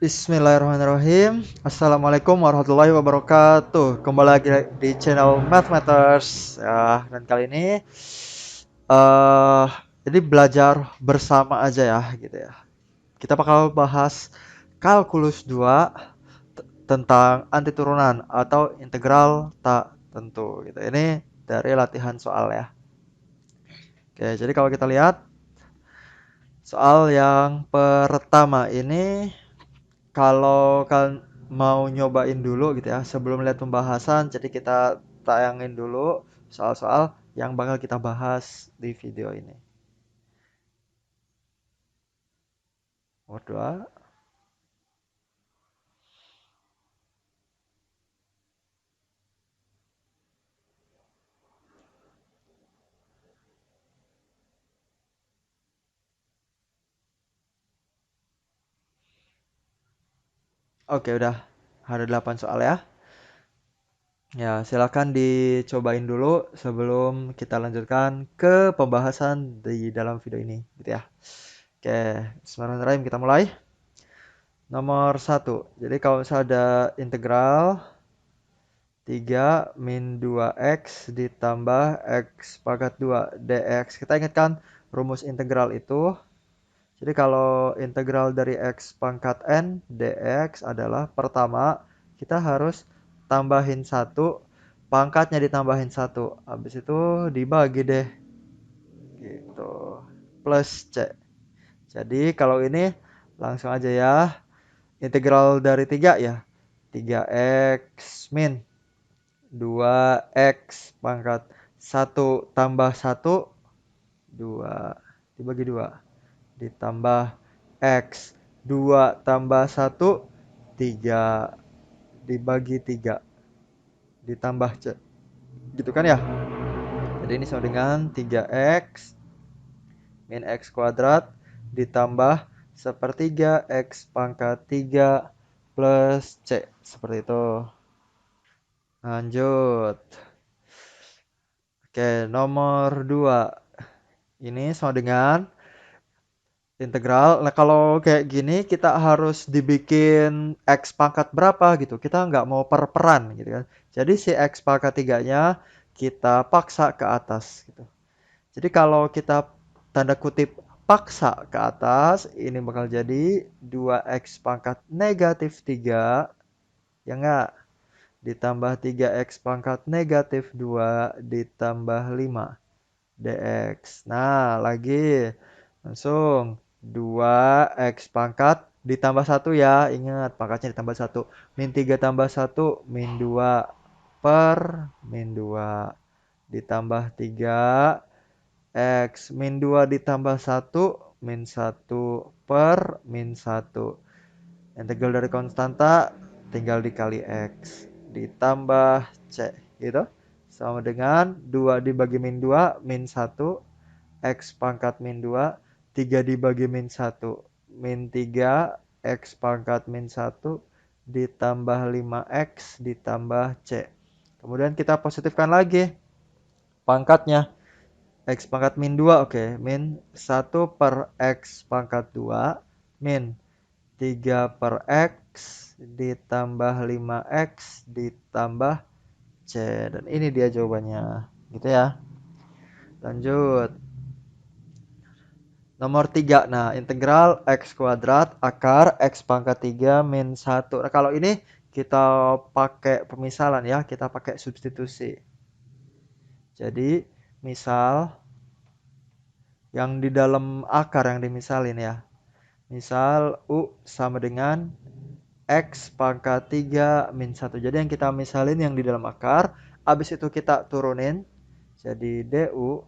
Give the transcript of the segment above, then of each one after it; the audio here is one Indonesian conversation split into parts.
Bismillahirrahmanirrahim. Assalamualaikum warahmatullahi wabarakatuh. Kembali lagi di channel Math Matters ya. Dan kali ini eh jadi belajar bersama aja ya gitu ya. Kita bakal bahas kalkulus 2 tentang anti turunan atau integral tak tentu gitu. Ini dari latihan soal ya. Oke, jadi kalau kita lihat soal yang pertama ini, kalau kalian mau nyobain dulu gitu ya, sebelum lihat pembahasan, jadi kita tayangin dulu soal-soal yang bakal kita bahas di video ini. Nomor 2. Oke, udah ada 8 soal ya. Ya, silakan dicobain dulu sebelum kita lanjutkan ke pembahasan di dalam video ini, gitu ya. Oke, bismillahirrahmanirrahim, kita mulai. Nomor 1. Jadi kalau misalnya ada integral 3 min 2x ditambah x pangkat 2 dx. Kita ingatkan rumus integral itu. Jadi kalau integral dari x pangkat n dx adalah pertama kita harus tambahin 1, pangkatnya ditambahin 1. Habis itu dibagi deh. Gitu. Plus c. Jadi kalau ini langsung aja ya. Integral dari 3 ya. 3x min 2x pangkat 1 tambah 1, 2 dibagi 2, ditambah x 2 tambah 1, 3 dibagi 3, ditambah c. Gitu kan ya? Jadi ini sama dengan 3x min x kuadrat ditambah sepertiga x pangkat 3 plus c. Seperti itu. Lanjut. Oke, nomor 2. Ini sama dengan integral. Nah, kalau kayak gini kita harus dibikin x pangkat berapa gitu. Kita nggak mau per-peran gitu kan. Jadi si x pangkat 3-nya kita paksa ke atas gitu. Jadi kalau kita tanda kutip paksa ke atas, ini bakal jadi 2x pangkat negatif 3, ya nggak? Ditambah 3x pangkat negatif 2 ditambah 5 dx. Nah, lagi langsung 2x pangkat ditambah 1 ya. Ingat, pangkatnya ditambah 1. Min 3 tambah 1, min 2 per min 2 ditambah 3 x min 2 ditambah 1, min 1 per min 1. Integral dari konstanta tinggal dikali x ditambah c gitu. Sama dengan 2 dibagi min 2, min 1, x pangkat min 2, 3 dibagi min 1, min 3, x pangkat min 1, ditambah 5x, ditambah c. Kemudian kita positifkan lagi pangkatnya. X pangkat min 2, oke. Min 1 per x pangkat 2, min 3 per x, ditambah 5x, ditambah c. Dan ini dia jawabannya. Gitu ya. Lanjut. Nomor 3. Nah, integral x kuadrat akar x pangkat 3 min 1. Nah, kalau ini kita pakai pemisalan ya, kita pakai substitusi. Jadi, misal yang di dalam akar yang dimisalin ya. Misal U sama dengan x pangkat 3 min 1. Jadi yang kita misalin yang di dalam akar, habis itu kita turunin. Jadi du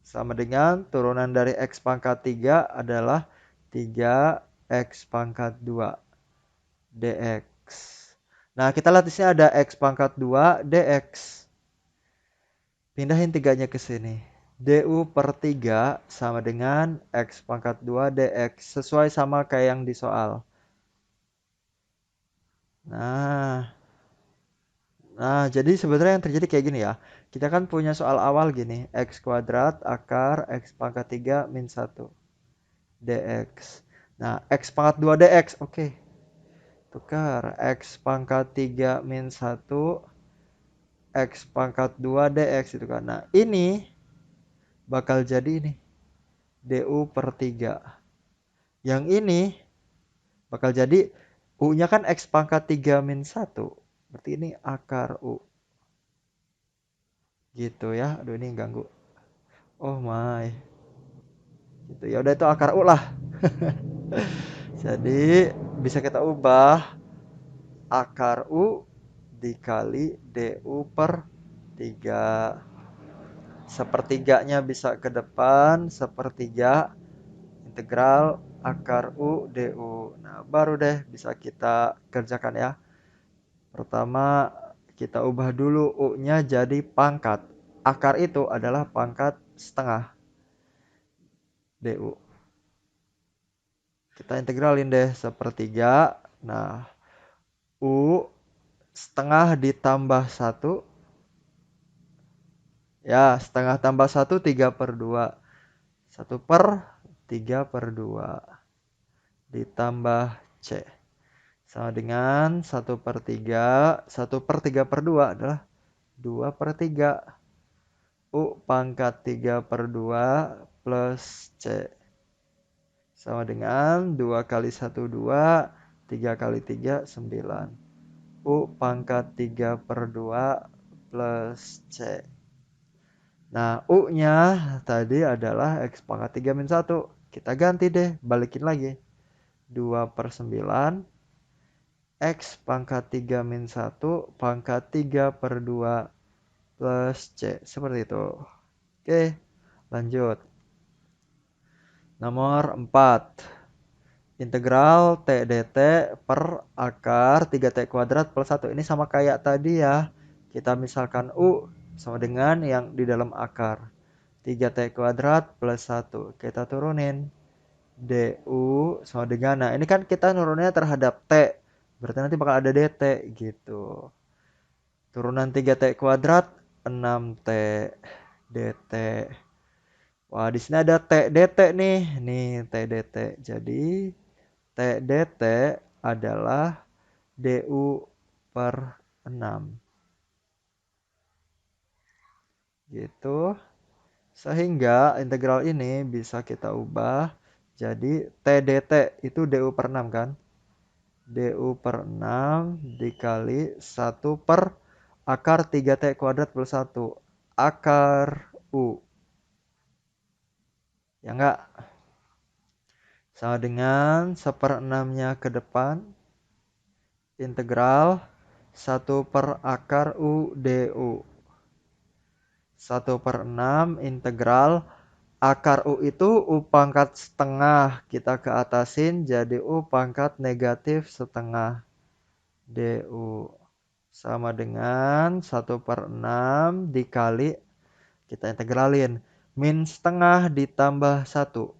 sama dengan turunan dari x pangkat 3 adalah 3x pangkat 2 dx. Nah, kita lihat di sini ada x pangkat 2 dx. Pindahin 3-nya ke sini. Du per 3 sama dengan x pangkat 2 dx. Sesuai sama kayak yang di soal. Nah, jadi sebenarnya yang terjadi kayak gini ya. Kita kan punya soal awal gini. X kuadrat akar x pangkat 3 min 1 dx. Nah, x pangkat 2 dx. Oke. Tukar X pangkat 3 min 1 X pangkat 2 dx itu kan. Nah ini bakal jadi ini du per 3. Yang ini bakal jadi u-nya kan X pangkat 3 min 1. Berarti ini akar u. Gitu ya. Aduh ini ganggu. Oh my. Gitu ya udah itu akar u lah. Jadi bisa kita ubah akar u dikali du per 3. Sepertiganya bisa ke depan, sepertiga integral akar u du. Nah, baru deh bisa kita kerjakan ya. Pertama, kita ubah dulu u-nya jadi pangkat. Akar itu adalah pangkat setengah du. Kita integralin deh sepertiga. Nah, u setengah ditambah 1. Ya, setengah tambah 1, 3/2. 1/3/2 ditambah C. Sama dengan 1/3. 1/3/2 adalah 2/3. U pangkat 3/2 plus C. Sama dengan 2 kali 1, 2. 3 kali 3, 9. U pangkat 3/2 plus C. Nah, U-nya tadi adalah X pangkat 3 min 1. Kita ganti deh, balikin lagi. 2/9 X pangkat 3 min 1 pangkat 3/2 plus C. Seperti itu. Oke, lanjut. Nomor 4. Integral T dt per akar 3T kuadrat plus 1. Ini sama kayak tadi ya. Kita misalkan U sama dengan yang di dalam akar. 3T kuadrat plus 1. Kita turunin. du sama dengan, nah ini kan kita nurunnya terhadap T. Berarti nanti bakal ada dt gitu. Turunan 3T kuadrat 6T dt. Wah, di sini ada T dt nih. Nih T dt. Jadi T dt adalah du per 6. Gitu. Sehingga integral ini bisa kita ubah jadi T dt itu du per 6 kan. Du per 6 dikali 1 per akar 3T kuadrat plus 1. Akar U. Ya enggak? Sama dengan 1/6-nya ke depan. Integral 1 per akar U du. 1/6 integral akar U itu U pangkat setengah. Kita ke atasin jadi U pangkat negatif setengah du. Sama dengan 1/6 dikali, kita integralin. Min setengah ditambah 1.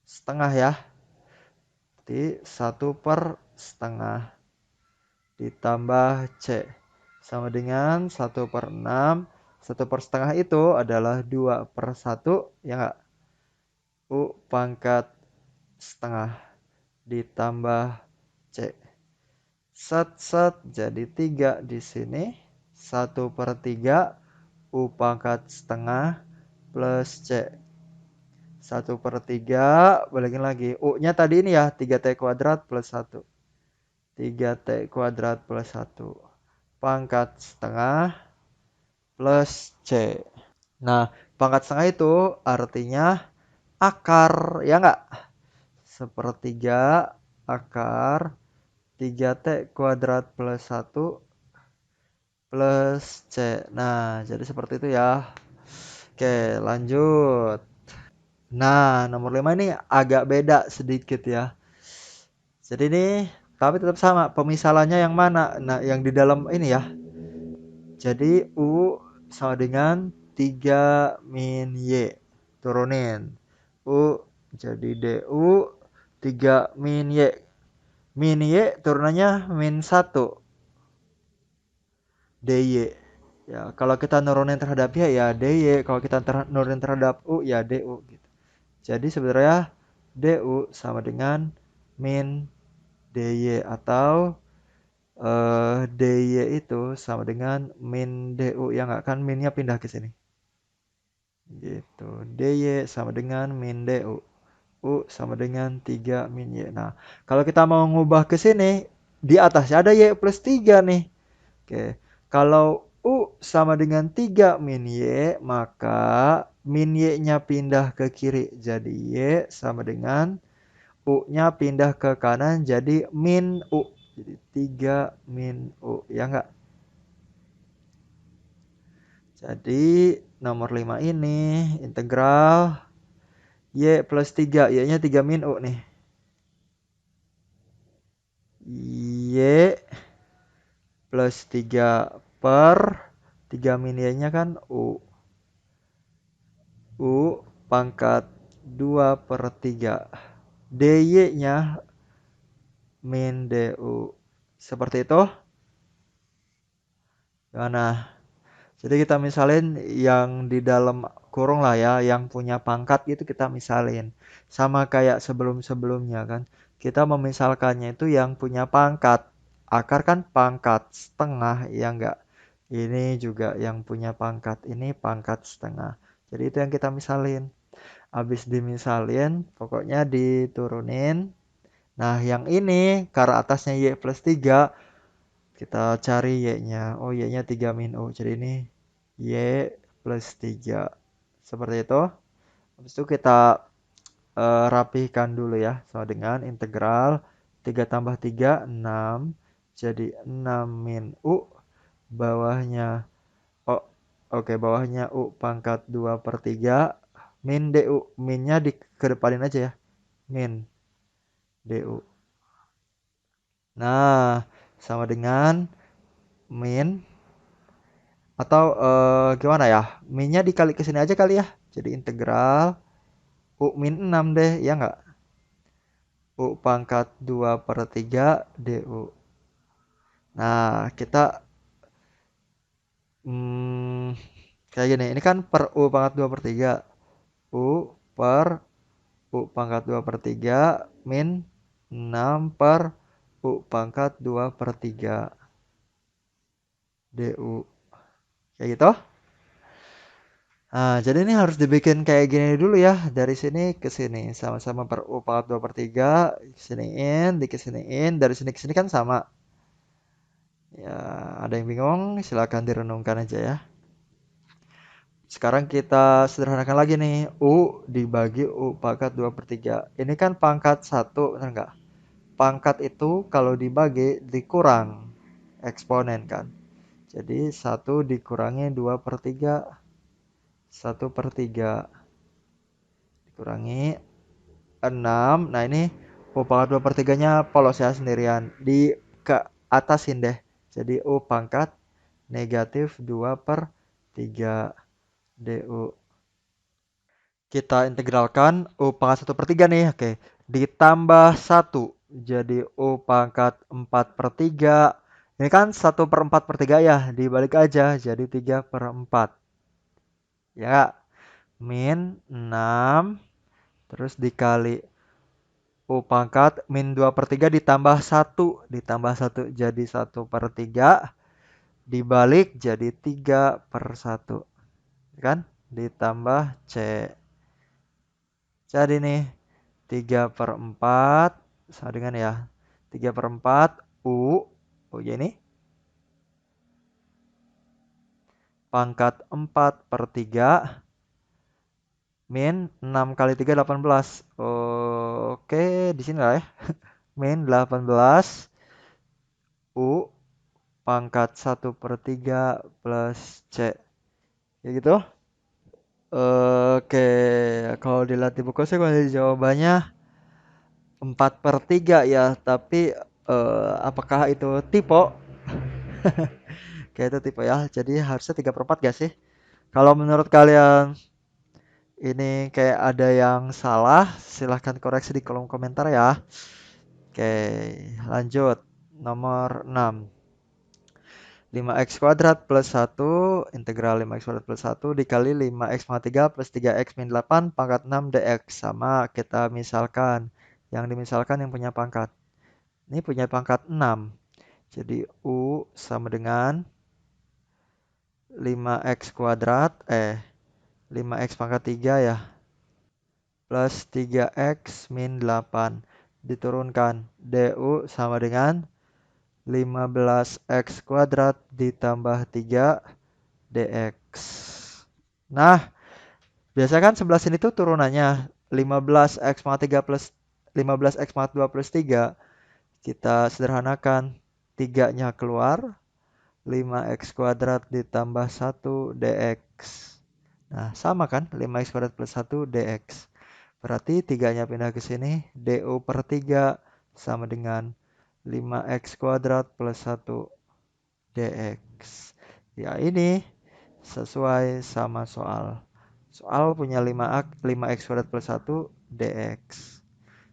Setengah ya. Jadi 1/setengah ditambah C. Sama dengan 1/6. 1/setengah itu adalah 2/1. Ya enggak? U pangkat setengah ditambah C. Set jadi 3 di sini. 1/3 U pangkat setengah plus C. 1/3 balikin lagi. U-nya tadi ini ya 3T kuadrat plus 1. 3T kuadrat plus 1. Pangkat setengah plus C. Nah, pangkat setengah itu artinya akar, ya enggak? 1/3 akar 3T kuadrat plus 1 plus C. Nah, jadi seperti itu ya. Oke, lanjut. Nah, nomor 5 ini agak beda sedikit ya. Jadi ini, tapi tetap sama. Pemisalannya yang mana? Nah, yang di dalam ini ya. Jadi, U sama dengan 3 min Y. Turunin. U jadi du 3 min Y. Min Y turunannya min 1. dy. Ya, kalau kita nurunin terhadap Y ya dy, kalau kita nurunin terhadap U ya du gitu. Jadi sebenarnya du sama dengan min dy atau dy itu sama dengan min du, ya nggak kan, minnya pindah ke sini. Gitu. dy sama dengan min du. U sama dengan 3 min Y. Nah, kalau kita mau ngubah ke sini, di atasnya ada Y plus 3 nih. Oke. Kalau U sama dengan 3 min Y, maka min Y-nya pindah ke kiri. Jadi Y sama dengan U-nya pindah ke kanan jadi min U. Jadi 3 min U. Ya enggak? Jadi nomor 5 ini integral Y plus 3. Y-nya 3 min U nih. Y plus 3 per 3 min Y-nya kan U. U pangkat 2 per 3. dy-nya min du. Seperti itu. Nah, jadi kita misalin yang di dalam kurung lah ya, yang punya pangkat gitu kita misalin. Sama kayak sebelum-sebelumnya kan. Kita memisalkannya itu yang punya pangkat. Akar kan pangkat setengah, ya enggak? Ini juga yang punya pangkat. Ini pangkat setengah. Jadi itu yang kita misalin. Habis dimisalin, pokoknya diturunin. Nah, yang ini karena atasnya Y plus 3, kita cari Y-nya. Oh, Y-nya 3 min U. Jadi ini Y plus 3. Seperti itu. Habis itu kita rapihkan dulu ya. Sama dengan integral 3 tambah 3, 6. Jadi 6 min U. Bawahnya, oh oke, bawahnya U pangkat 2 per 3. Min DU. Minnya dikedepanin aja ya. Min DU. Nah, sama dengan min, atau gimana ya? Minnya dikali ke sini aja kali ya. Jadi integral U min 6 deh, ya nggak? U pangkat 2 per 3 DU. Nah, kita hmm, kayak gini. Ini kan per U pangkat 2 per 3. U per U pangkat 2 per 3 min 6 per U pangkat 2 per 3 DU. Kayak gitu. Nah, jadi ini harus dibikin kayak gini dulu ya. Dari sini ke sini. Sama-sama per U pangkat 2 per 3. Kesiniin, dikesiniin. Dari sini ke sini kan sama. Ya, ada yang bingung? Silahkan direnungkan aja ya. Sekarang kita sederhanakan lagi nih. U dibagi U pangkat 2 per 3. Ini kan pangkat 1, benar nggak? Pangkat itu kalau dibagi dikurang eksponen kan. Jadi 1 dikurangi 2 per 3. 1 per 3 dikurangi 6. Nah ini U pangkat 2 per 3-nya polos ya sendirian. Di ke atasin deh. Jadi U pangkat negatif 2 per 3 DU. Kita integralkan U pangkat 1 per 3 nih. Oke. Ditambah 1. Jadi U pangkat 4 per 3. Ini kan 1 per 4 per 3 ya. Dibalik aja. Jadi 3 per 4. Ya. Min 6. Terus dikali U pangkat min 2 per 3 ditambah 1. Ditambah 1 jadi 1 per 3. Dibalik jadi 3 per 1. Kan? Ditambah C. Jadi nih 3 per 4 sama dengan ya 3 per 4 U. Oh ya ini pangkat 4 per 3 min 6 kali 3 18. Oke, di sini lah ya. Min 18 U pangkat 1 per 3 plus C. Ya gitu. Oke, kalau dilihat di buku saya jawabannya 4 per 3 ya. Tapi apakah itu tipe? Kayak itu tipe ya. Jadi harusnya 3 per 4 gak sih? Kalau menurut kalian ini kayak ada yang salah, silahkan koreksi di kolom komentar ya. Oke, lanjut. Nomor 6. 5x kuadrat plus 1, integral 5x kuadrat plus 1 dikali 5x pangkat 3 plus 3x min 8 pangkat 6 dx. Sama kita misalkan. Yang dimisalkan yang punya pangkat. Ini punya pangkat 6. Jadi U sama dengan 5x kuadrat, 5x pangkat 3 ya, plus 3x min 8. Diturunkan, DU sama dengan 15x kuadrat ditambah 3 dx. Nah, biasanya kan sebelah sini tuh turunannya 15x pangkat 3 plus 15x pangkat 2 plus 3. Kita sederhanakan, 3-nya keluar, 5x kuadrat ditambah 1 dx. Nah, sama kan? 5x kuadrat plus 1 dx. Berarti 3-nya pindah ke sini, du per 3 sama dengan 5x kuadrat plus 1 dx. Ya, ini sesuai sama soal. Soal punya 5x kuadrat plus 1 dx.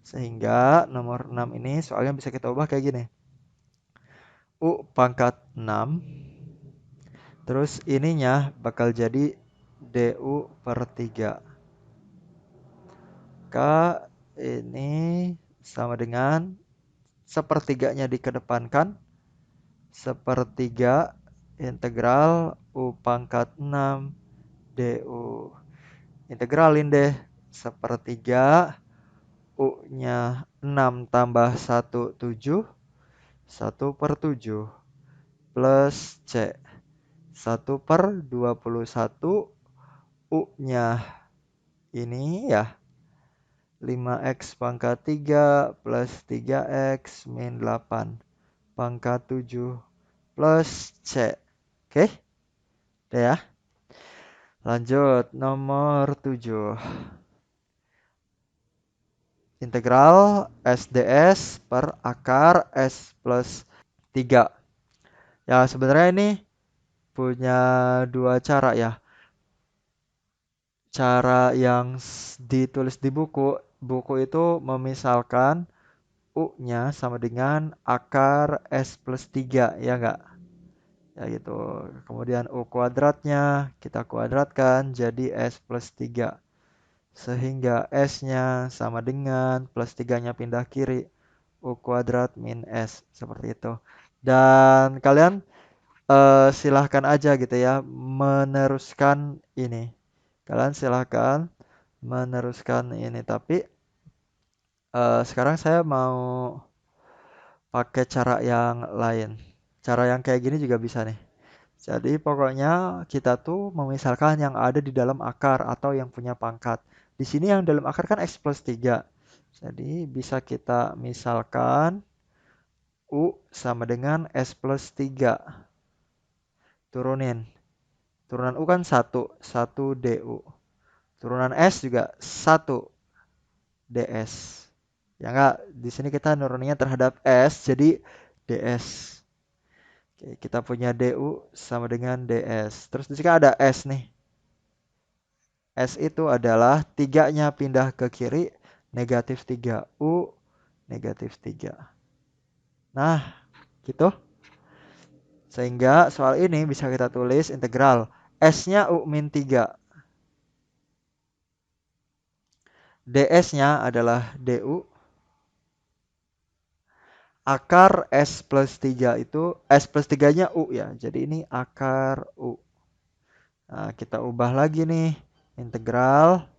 Sehingga nomor 6 ini soalnya bisa kita ubah kayak gini. U pangkat 6. Terus ininya bakal jadi du per 3. K ini sama dengan sepertiganya dikedepankan. Sepertiga integral U pangkat 6 du. Integralin deh. Sepertiga U-nya 6 tambah 1, 7. 1 per 7 plus C. 1 per 21 U-nya ini ya 5x pangkat 3 plus 3x min 8 pangkat 7 plus C. Oke, udah ya. Lanjut nomor 7. Integral SDS per akar S plus 3. Ya sebenarnya ini punya dua cara ya. Cara yang ditulis di buku. Buku itu memisalkan U-nya sama dengan akar S plus 3, ya enggak? Ya gitu. Kemudian U kuadratnya kita kuadratkan jadi S plus 3. Sehingga S-nya sama dengan plus 3-nya pindah kiri. U kuadrat min S. Seperti itu. Dan kalian silahkan aja gitu ya meneruskan ini. Kalian silahkan meneruskan ini. Tapi sekarang saya mau pakai cara yang lain. Cara yang kayak gini juga bisa nih. Jadi pokoknya kita tuh memisalkan yang ada di dalam akar atau yang punya pangkat. Di sini yang dalam akar kan X plus 3. Jadi bisa kita misalkan U sama dengan S plus 3. Turunin. Turunan U kan 1. 1 DU. Turunan S juga 1 DS. Ya enggak, di sini kita nuruninnya terhadap S, jadi DS. Oke, kita punya DU sama dengan DS. Terus di sini ada S nih. S itu adalah 3-nya pindah ke kiri, negatif 3. U negatif 3. Nah, gitu. Sehingga soal ini bisa kita tulis integral. S-nya U min 3. DS-nya adalah DU. Akar S plus 3 itu, S plus 3-nya U ya. Jadi ini akar U. Nah, kita ubah lagi nih. Integral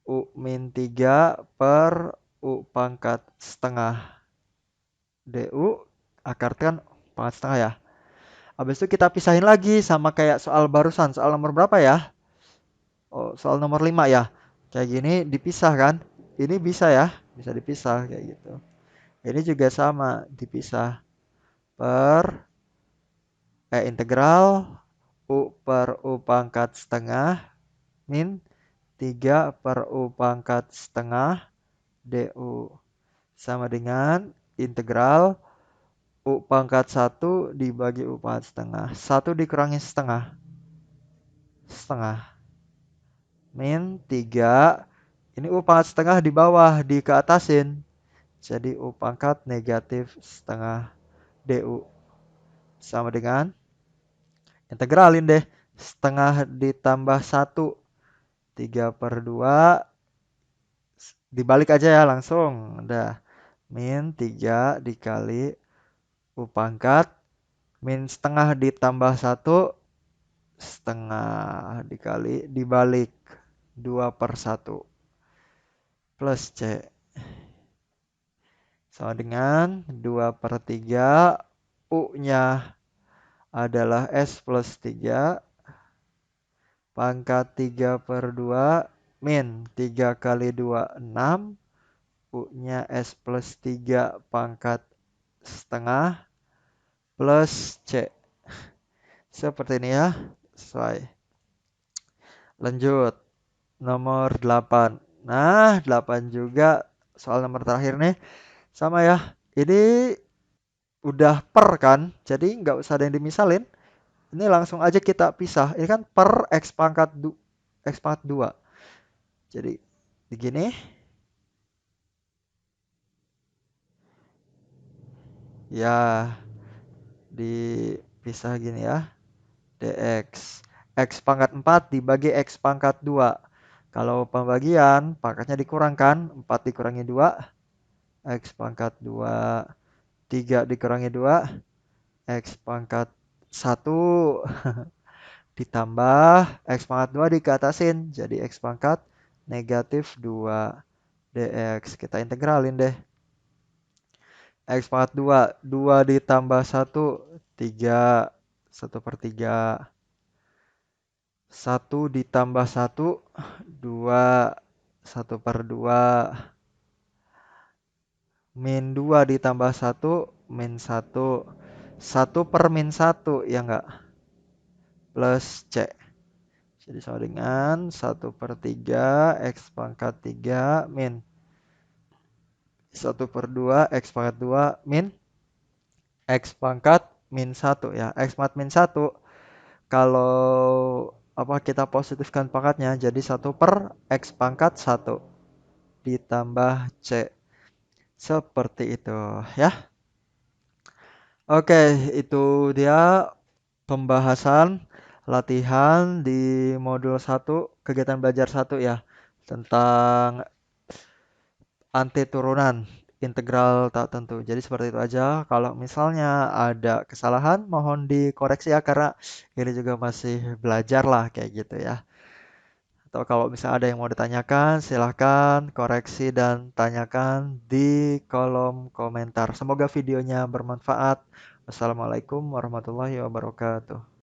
U min 3 per U pangkat setengah. DU akar kan pangkat setengah ya. Habis itu kita pisahin lagi sama kayak soal barusan. Soal nomor berapa ya? Oh, soal nomor 5 ya. Kayak gini dipisah kan? Ini bisa ya. Bisa dipisah kayak gitu. Ini juga sama. Dipisah per integral U per U pangkat setengah min 3 per U pangkat setengah DU sama dengan integral U pangkat 1 dibagi U pangkat setengah. 1 dikurangi setengah. Setengah. Min 3. Ini U pangkat setengah di bawah, di ke atasin. Jadi U pangkat negatif setengah DU. Sama dengan integralin deh. Setengah ditambah 1. 3 per 2. Dibalik aja ya langsung. Udah. min 3 dikali U pangkat, min setengah ditambah 1, setengah dikali dibalik 2/1 plus C sama dengan 2/3. U-nya adalah S plus 3 pangkat 3/2 min 3 kali 2 6. U-nya S plus 3 pangkat setengah plus C. Seperti ini ya. Sesuai. Lanjut. Nomor 8. Nah, 8 juga soal nomor terakhir nih. Sama ya. Ini udah per kan. Jadi nggak usah ada yang dimisalin. Ini langsung aja kita pisah. Ini kan per X pangkat 2. Jadi begini. Ya, dipisah gini ya. dx. X pangkat 4 dibagi X pangkat 2. Kalau pembagian, pangkatnya dikurangkan. 4 dikurangi 2. X pangkat 2. 3 dikurangi 2. X pangkat 1. Ditambah X pangkat 2 dikatasin. Jadi X pangkat negatif 2 dx. Kita integralin deh. X pangkat 2. 2 ditambah 1. 3. 1/3. 1 ditambah 1. 2. 1/2. Min 2 ditambah 1. Min 1. 1 per min 1. Ya enggak? Plus C. Jadi sama dengan 1/3 X pangkat 3 min 1/2 X pangkat 2 min X pangkat min 1 ya. X pangkat min 1 kalau kita positifkan pangkatnya jadi 1 per X pangkat 1 ditambah C. Seperti itu ya. Oke, itu dia pembahasan latihan di modul 1 kegiatan belajar 1 ya tentang anti turunan integral tak tentu. Jadi seperti itu aja. Kalau misalnya ada kesalahan mohon dikoreksi ya karena ini juga masih belajar lah kayak gitu ya. Atau kalau misalnya ada yang mau ditanyakan silahkan koreksi dan tanyakan di kolom komentar. Semoga videonya bermanfaat. Wassalamualaikum warahmatullahi wabarakatuh.